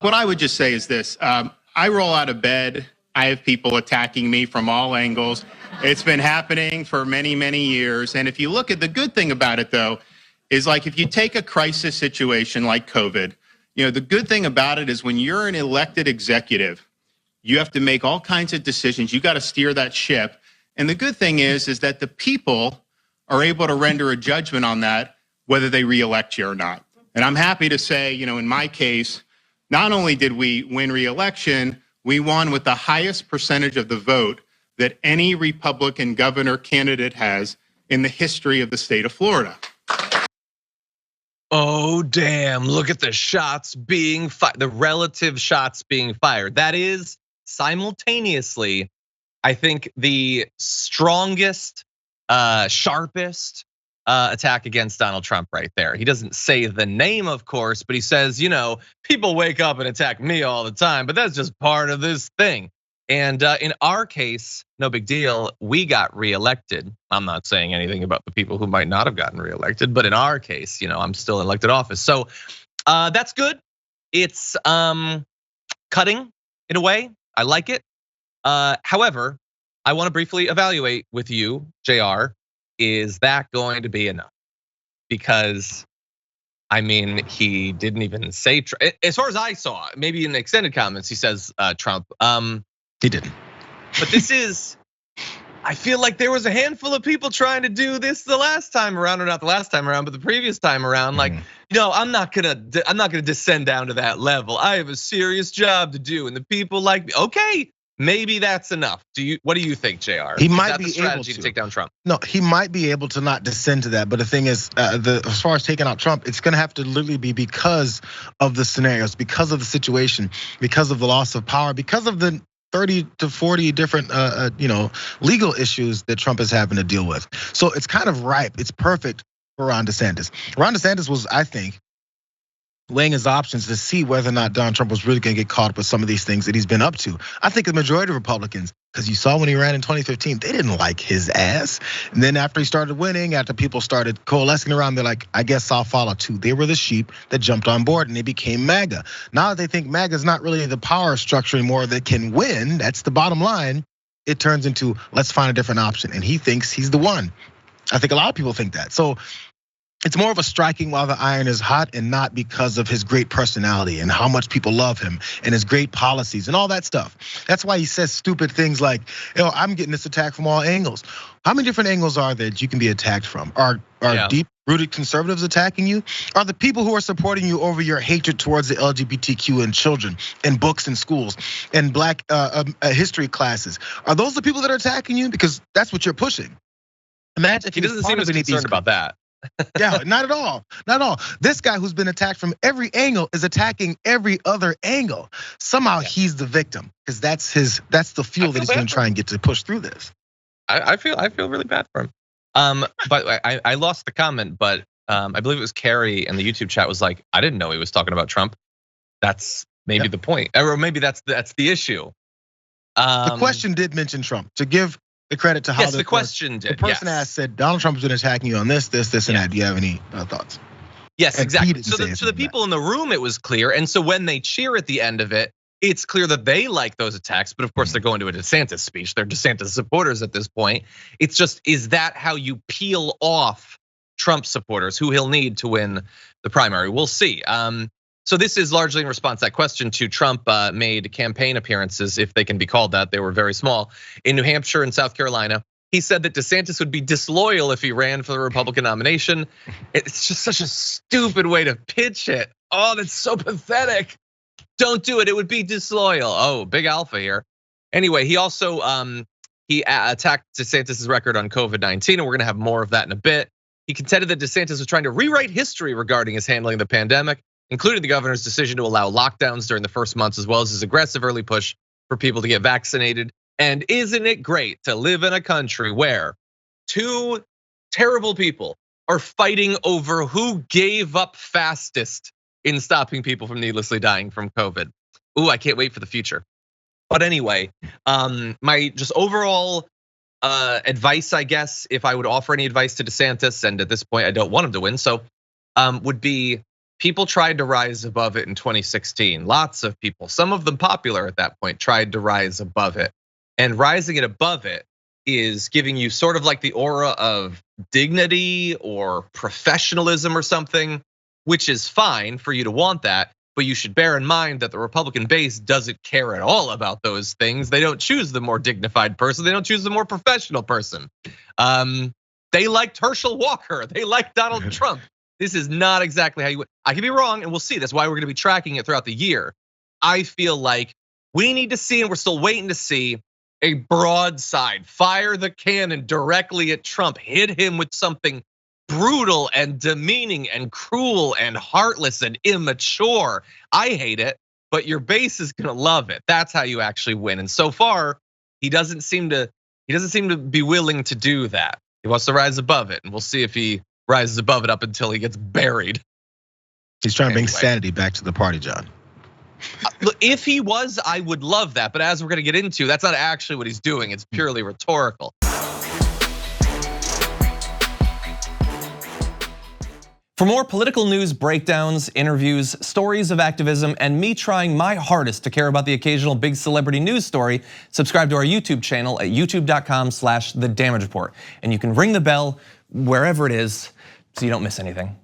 What I would just say is this. I roll out of bed. I have people attacking me from all angles. It's been happening for many, many years. And if you look at the good thing about it, though, is like if you take a crisis situation like COVID, the good thing about it is when you're an elected executive, you have to make all kinds of decisions. You got to steer that ship. And the good thing is that the people are able to render a judgment on that, whether they reelect you or not. And I'm happy to say, in my case, not only did we win re-election, we won with the highest percentage of the vote that any Republican governor candidate has in the history of the state of Florida. Oh, damn. Look at the shots being fired, the relative shots being fired. That is simultaneously, I think, the strongest, sharpest attack against Donald Trump right there. He doesn't say the name, of course, but he says, people wake up and attack me all the time, but that's just part of this thing. And in our case, no big deal, we got reelected. I'm not saying anything about the people who might not have gotten reelected, but in our case, I'm still in elected office. So that's good. It's cutting in a way. I like it. However, I want to briefly evaluate with you, JR. Is that going to be enough? Because, he didn't even say, as far as I saw, maybe in the extended comments, he says Trump. He didn't. But this is, I feel like there was a handful of people trying to do this the last time around, or not the last time around, but the previous time around. Like, I'm not gonna descend down to that level. I have a serious job to do, and the people like me. Okay. Maybe that's enough. What do you think, JR? He might be able to take down Trump. No, he might be able to not descend to that. But the thing is, as far as taking out Trump, it's going to have to literally be because of the scenarios, because of the situation, because of the loss of power, because of the 30 to 40 different, legal issues that Trump is having to deal with. So it's kind of ripe. It's perfect for Ron DeSantis. Ron DeSantis was, I think, weighing his options to see whether or not Donald Trump was really going to get caught up with some of these things that he's been up to. I think the majority of Republicans, because you saw when he ran in 2015, they didn't like his ass. And then after he started winning, after people started coalescing around, they're like, I guess I'll follow too. They were the sheep that jumped on board and they became MAGA. Now that they think MAGA is not really the power structure anymore that can win, that's the bottom line, it turns into let's find a different option. And he thinks he's the one. I think a lot of people think that. So it's more of a striking while the iron is hot and not because of his great personality and how much people love him and his great policies and all that stuff. That's why he says stupid things like, I'm getting this attack from all angles. How many different angles are there that you can be attacked from? Are deep-rooted conservatives attacking you? Are the people who are supporting you over your hatred towards the LGBTQ and children and books and schools and black history classes? Are those the people that are attacking you? Because that's what you're pushing. Imagine if he doesn't seem as concerned about that. Yeah, not at all. Not at all. This guy who's been attacked from every angle is attacking every other angle. Somehow he's the victim because that's the fuel that he's going to try and get to push through this. I feel really bad for him. But I lost the comment, but I believe it was Carrie in the YouTube chat was like, I didn't know he was talking about Trump. That's maybe the point, or maybe that's the issue. The question did mention Trump to give the credit to how the question did. The person asked said Donald Trump has been attacking you on this, and that. Do you have any thoughts? Yes, exactly. So the people in the room, it was clear, and so when they cheer at the end of it, it's clear that they like those attacks. But of course, they're going to a DeSantis speech. They're DeSantis supporters at this point. It's just, is that how you peel off Trump supporters, who he'll need to win the primary? We'll see. So this is largely in response to that question to Trump made campaign appearances, if they can be called that. They were very small in New Hampshire and South Carolina. He said that DeSantis would be disloyal if he ran for the Republican nomination. It's just such a stupid way to pitch it. Oh, that's so pathetic. Don't do it, it would be disloyal. Oh, big alpha here. Anyway, he also he attacked DeSantis' record on COVID-19, and we're gonna have more of that in a bit. He contended that DeSantis was trying to rewrite history regarding his handling of the pandemic, including the governor's decision to allow lockdowns during the first months, as well as his aggressive early push for people to get vaccinated. And isn't it great to live in a country where two terrible people are fighting over who gave up fastest in stopping people from needlessly dying from COVID? Ooh, I can't wait for the future. But anyway, my just overall advice, I guess, if I would offer any advice to DeSantis, and at this point I don't want him to win, so would be people tried to rise above it in 2016. Lots of people, some of them popular at that point, tried to rise above it. And rising it above it is giving you sort of like the aura of dignity or professionalism or something, which is fine for you to want that. But you should bear in mind that the Republican base doesn't care at all about those things. They don't choose the more dignified person. They don't choose the more professional person. They liked Herschel Walker. They liked Donald Trump. This is not exactly how you would. I could be wrong, and we'll see. That's why we're going to be tracking it throughout the year. I feel like we need to see, and we're still waiting to see, a broadside, fire the cannon directly at Trump, hit him with something brutal and demeaning and cruel and heartless and immature. I hate it, but your base is gonna love it. That's how you actually win. And so far, he doesn't seem to be willing to do that. He wants to rise above it, and we'll see if he rises above it up until he gets buried. He's trying to bring sanity back to the party, John. If he was, I would love that. But as we're gonna get into, that's not actually what he's doing. It's purely rhetorical. For more political news breakdowns, interviews, stories of activism, and me trying my hardest to care about the occasional big celebrity news story, subscribe to our YouTube channel at youtube.com/thedamagereport. And you can ring the bell wherever it is so you don't miss anything.